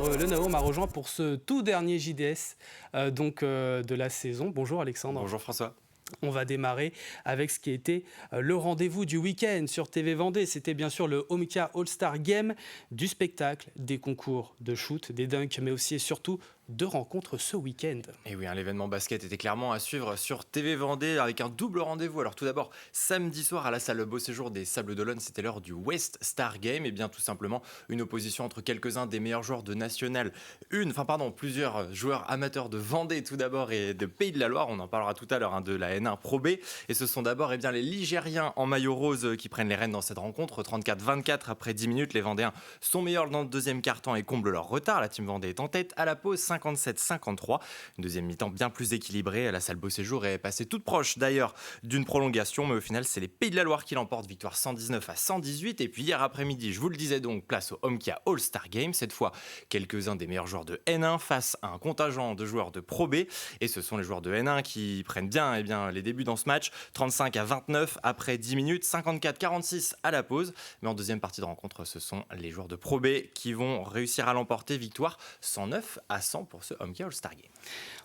Alexandre Lenao m'a rejoint pour ce tout dernier JDS de la saison. Bonjour Alexandre. Bonjour François. On va démarrer avec ce qui était le rendez-vous du week-end sur TV Vendée. C'était bien sûr le Homkia All-Star Game, du spectacle, des concours de shoot, des dunks, mais aussi et surtout de rencontres ce week-end. Et oui, l'événement basket était clairement à suivre sur TV Vendée avec un double rendez-vous. Alors tout d'abord, samedi soir à la salle Beau Séjour des Sables d'Olonne, c'était l'heure du West Star Game. Et bien tout simplement une opposition entre quelques-uns des meilleurs joueurs de National 1, plusieurs joueurs amateurs de Vendée tout d'abord et de Pays de la Loire. On en parlera tout à l'heure de la N1 Pro B. Et ce sont d'abord les Ligériens en maillot rose qui prennent les rênes dans cette rencontre. 34-24 après 10 minutes, les Vendéens sont meilleurs dans le deuxième quart-temps et comblent leur retard. La team Vendée est en tête à la pause 57-53. Une deuxième mi-temps bien plus équilibrée. La salle Beau Séjour est passée toute proche d'ailleurs d'une prolongation, mais au final c'est les Pays de la Loire qui l'emportent, victoire 119-118. Et puis hier après-midi, je vous le disais donc, place au Homkia All-Star Game. Cette fois, quelques-uns des meilleurs joueurs de N1 face à un contingent de joueurs de Pro B. Et ce sont les joueurs de N1 qui prennent bien, les débuts dans ce match. 35-29 après 10 minutes, 54-46 à la pause. Mais en deuxième partie de rencontre, ce sont les joueurs de Pro B qui vont réussir à l'emporter. Victoire 109-100 pour ce Homkia All-Star Game.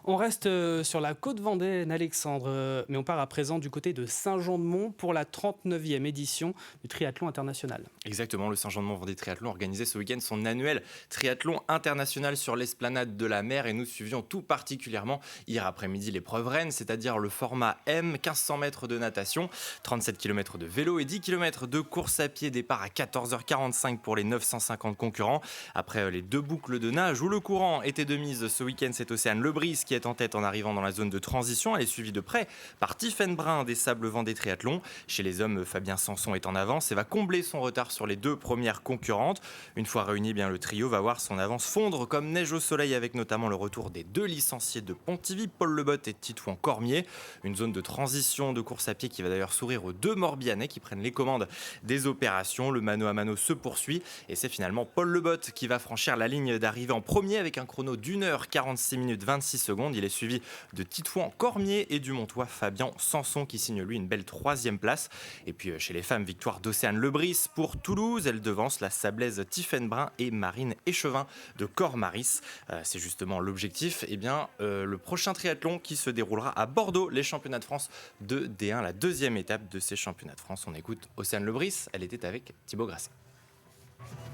On reste sur la côte vendéenne, Alexandre, mais on part à présent du côté de Saint-Jean-de-Mont pour la 39e édition du triathlon international. Exactement, le Saint-Jean-de-Mont Vendée Triathlon organisait ce week-end son annuel triathlon international sur l'esplanade de la mer et nous suivions tout particulièrement hier après-midi l'épreuve reine, c'est-à-dire le format M, 1500 mètres de natation, 37 km de vélo et 10 km de course à pied, départ à 14h45 pour les 950 concurrents. Après les deux boucles de nage où le courant était de mise ce week-end, c'est Océane Lebris qui est en tête en arrivant dans la zone de transition. Elle est suivie de près par Tiffaine Brun des Sables Vendée Triathlon. Chez les hommes, Fabien Sanson est en avance et va combler son retard sur les deux premières concurrentes. Une fois réuni, le trio va voir son avance fondre comme neige au soleil avec notamment le retour des deux licenciés de Pontivy, Paul Lebotte et Titouan Cormier. Une zone de transition de course à pied qui va d'ailleurs sourire aux deux Morbihanais qui prennent les commandes des opérations. Le mano à mano se poursuit et c'est finalement Paul Lebotte qui va franchir la ligne d'arrivée en premier avec un chrono d'1h 46 minutes 26 secondes. Il est suivi de Titouan Cormier et du Montois Fabien Sanson qui signe lui une belle troisième place. Et puis chez les femmes, victoire d'Océane Lebris pour Toulouse. Elle devance la Sablaise Tiffaine Brun et Marine Échevin de Cormaris. C'est justement l'objectif. Le prochain triathlon qui se déroulera à Bordeaux, les championnats de France de D1, la deuxième étape de ces championnats de France. On écoute Océane Lebris, elle était avec Thibaut Grasset.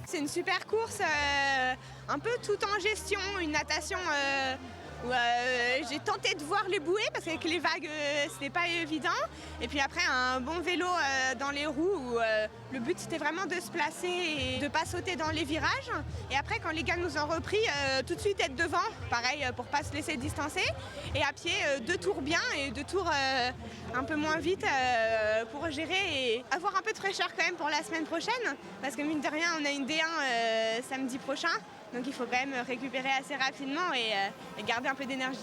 C'est une super course, un peu tout en gestion, une natation où j'ai tenté de voir les bouées parce qu'avec les vagues c'était pas évident. Et puis après un bon vélo dans les roues où le but c'était vraiment de se placer et de pas sauter dans les virages. Et après quand les gars nous ont repris, tout de suite être devant, pareil pour pas se laisser distancer. Et à pied, deux tours bien et deux tours un peu moins vite pour gérer et avoir un peu de fraîcheur quand même pour la semaine prochaine. Parce que mine de rien on a une D1 samedi prochain. Donc il faut quand même récupérer assez rapidement et garder un peu d'énergie.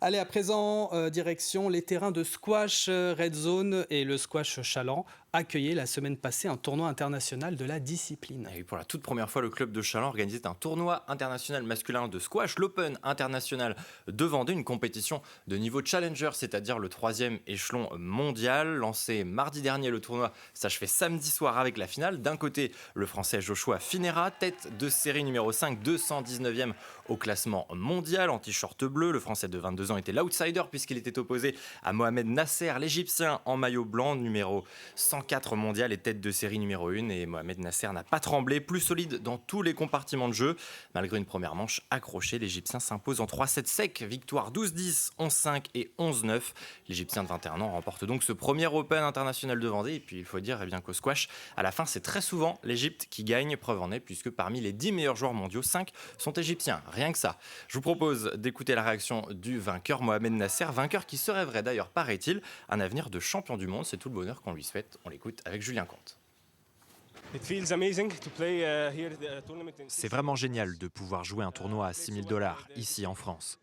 Allez, à présent, direction les terrains de squash Red Zone et le squash Chaland accueillait la semaine passée un tournoi international de la discipline. Et pour la toute première fois, le club de Chaland organisait un tournoi international masculin de squash, l'Open International de Vendée, une compétition de niveau challenger, c'est-à-dire le troisième échelon mondial. Lancé mardi dernier, le tournoi s'achevait samedi soir avec la finale. D'un côté, le français Joshua Finera, tête de série numéro 5, 219e au classement mondial, en t-shirt bleu. Le français de 22 ans était l'outsider puisqu'il était opposé à Mohamed Nasser, l'Égyptien en maillot blanc, numéro 104 mondial et tête de série numéro 1. Et Mohamed Nasser n'a pas tremblé, plus solide dans tous les compartiments de jeu. Malgré une première manche accrochée, l'Égyptien s'impose en 3-7 secs. Victoire 12-10, 11-5 et 11-9. L'Égyptien de 21 ans remporte donc ce premier Open international de Vendée. Et puis il faut dire qu'au squash, à la fin, c'est très souvent l'Égypte qui gagne. Preuve en est, puisque parmi les 10 meilleurs joueurs mondiaux, 5 sont égyptiens. Rien que ça. Je vous propose d'écouter la réaction du vainqueur, Mohamed Nasser, vainqueur qui se rêverait d'ailleurs, paraît-il, un avenir de champion du monde. C'est tout le bonheur qu'on lui souhaite. On l'écoute avec Julien Comte. C'est vraiment génial de pouvoir jouer un tournoi à $6 000 ici en France.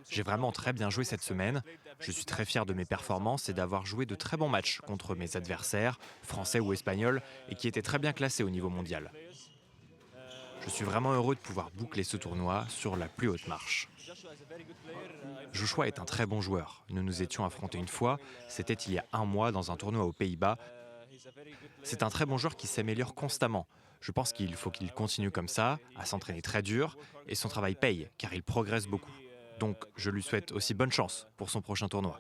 J'ai vraiment très bien joué cette semaine. Je suis très fier de mes performances et d'avoir joué de très bons matchs contre mes adversaires, français ou espagnols, et qui étaient très bien classés au niveau mondial. Je suis vraiment heureux de pouvoir boucler ce tournoi sur la plus haute marche. Joshua est un très bon joueur. Nous nous étions affrontés une fois, c'était il y a un mois dans un tournoi aux Pays-Bas. C'est un très bon joueur qui s'améliore constamment. Je pense qu'il faut qu'il continue comme ça, à s'entraîner très dur, et son travail paye, car il progresse beaucoup. Donc je lui souhaite aussi bonne chance pour son prochain tournoi.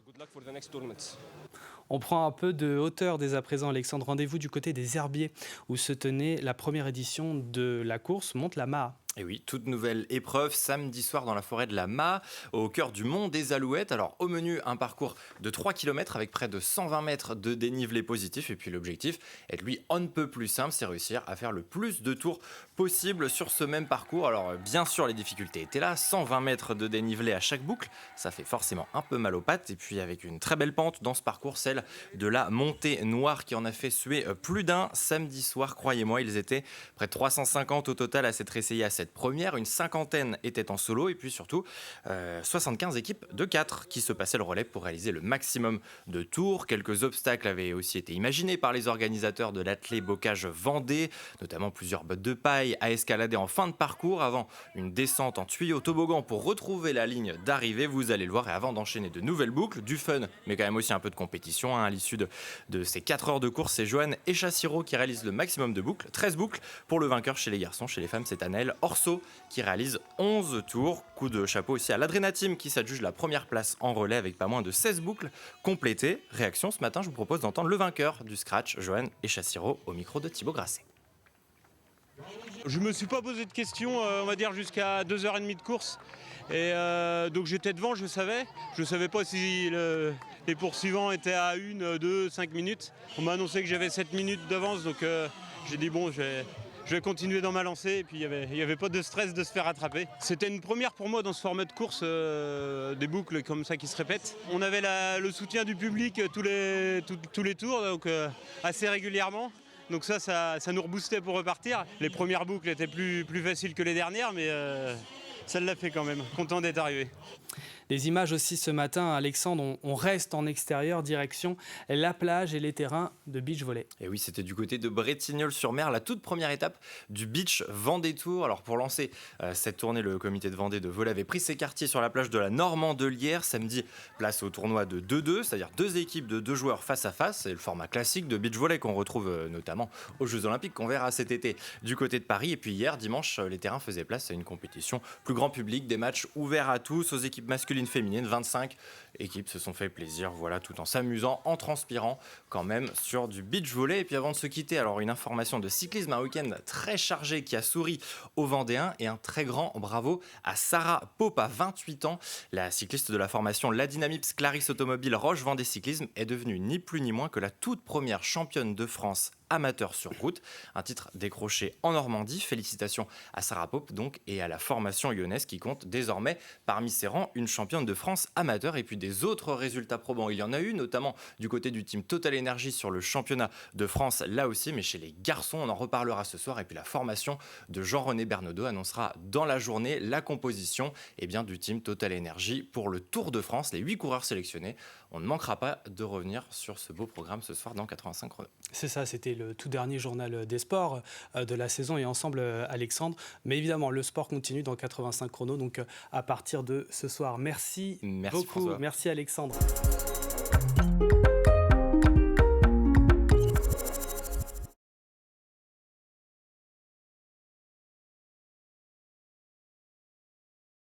On prend un peu de hauteur dès à présent, Alexandre. Rendez-vous du côté des Herbiers, où se tenait la première édition de la course Monte la Maha. Et oui, toute nouvelle épreuve samedi soir dans la forêt de la Maha, au cœur du mont des Alouettes. Alors au menu, un parcours de 3 km avec près de 120 mètres de dénivelé positif. Et puis l'objectif est lui on ne peut plus simple, c'est réussir à faire le plus de tours possible sur ce même parcours. Alors bien sûr les difficultés étaient là, 120 mètres de dénivelé à chaque boucle, ça fait forcément un peu mal aux pattes. Et puis avec une très belle pente dans ce parcours, celle de la montée noire qui en a fait suer plus d'un samedi soir. Croyez-moi, ils étaient près de 350 au total à s'être essayés à cette première, une cinquantaine étaient en solo et puis surtout 75 équipes de 4 qui se passaient le relais pour réaliser le maximum de tours. Quelques obstacles avaient aussi été imaginés par les organisateurs de l'athlé Bocage Vendée, notamment plusieurs bottes de paille à escalader en fin de parcours avant une descente en tuyau toboggan pour retrouver la ligne d'arrivée. Vous allez le voir, et avant d'enchaîner de nouvelles boucles, du fun mais quand même aussi un peu de compétition. À l'issue de ces 4 heures de course, c'est Johan Echassiro qui réalise le maximum de boucles, 13 boucles pour le vainqueur chez les garçons. Chez les femmes, c'est Anaël Orso qui réalise 11 tours. Coup de chapeau aussi à l'Adrena Team qui s'adjuge la première place en relais avec pas moins de 16 boucles complétées. Réaction ce matin, je vous propose d'entendre le vainqueur du scratch, Johan Echassiro, au micro de Thibaut Grasset. Je me suis pas posé de questions, on va dire jusqu'à 2h30 de course. Et donc j'étais devant, je savais pas si les poursuivants étaient à 1, 2, 5 minutes. On m'a annoncé que j'avais 7 minutes d'avance, donc j'ai dit bon, je vais continuer dans ma lancée. Et puis il y avait pas de stress de se faire attraper. C'était une première pour moi dans ce format de course, des boucles comme ça qui se répètent. On avait le soutien du public tous les tours, donc assez régulièrement. Donc ça nous reboostait pour repartir. Les premières boucles étaient plus faciles que les dernières, mais ça l'a fait quand même. Content d'être arrivé. Des images aussi ce matin, Alexandre, on reste en extérieur, direction la plage et les terrains de beach volley. Et oui, c'était du côté de Bretignolles-sur-Mer, la toute première étape du beach Vendée Tour. Alors pour lancer cette tournée, le comité de Vendée de volley avait pris ses quartiers sur la plage de la Normandelière. Samedi, place au tournoi de 2-2, c'est-à-dire 2 équipes de 2 joueurs face à face. C'est le format classique de beach volley qu'on retrouve notamment aux Jeux Olympiques, qu'on verra cet été du côté de Paris. Et puis hier, dimanche, les terrains faisaient place à une compétition plus grand public, des matchs ouverts à tous, aux équipes masculines, féminines. 25 équipes se sont fait plaisir, voilà, tout en s'amusant, en transpirant quand même sur du beach volley. Et puis avant de se quitter, alors une information de cyclisme, un week-end très chargé qui a souri aux Vendéens, et un très grand bravo à Sarah Pope à 28 ans. La cycliste de la formation La Dynamips Clarisse Automobile Roche Vendée Cyclisme est devenue ni plus ni moins que la toute première championne de France amateur sur route, un titre décroché en Normandie. Félicitations à Sarah Pope donc, et à la formation lyonnaise qui compte désormais parmi ses rangs une championne de France amateur. Et puis des autres résultats probants, il y en a eu, notamment du côté du team Total Energy sur le championnat de France là aussi, mais chez les garçons on en reparlera ce soir. Et puis la formation de Jean-René Bernaudot annoncera dans la journée la composition du team Total Energy pour le Tour de France, les 8 coureurs sélectionnés. On ne manquera pas de revenir sur ce beau programme ce soir dans 85 chrono. C'est ça, c'était le tout dernier journal des sports de la saison et ensemble Alexandre. Mais évidemment, le sport continue dans 85 chrono, donc à partir de ce soir. Merci beaucoup, François. merci Alexandre.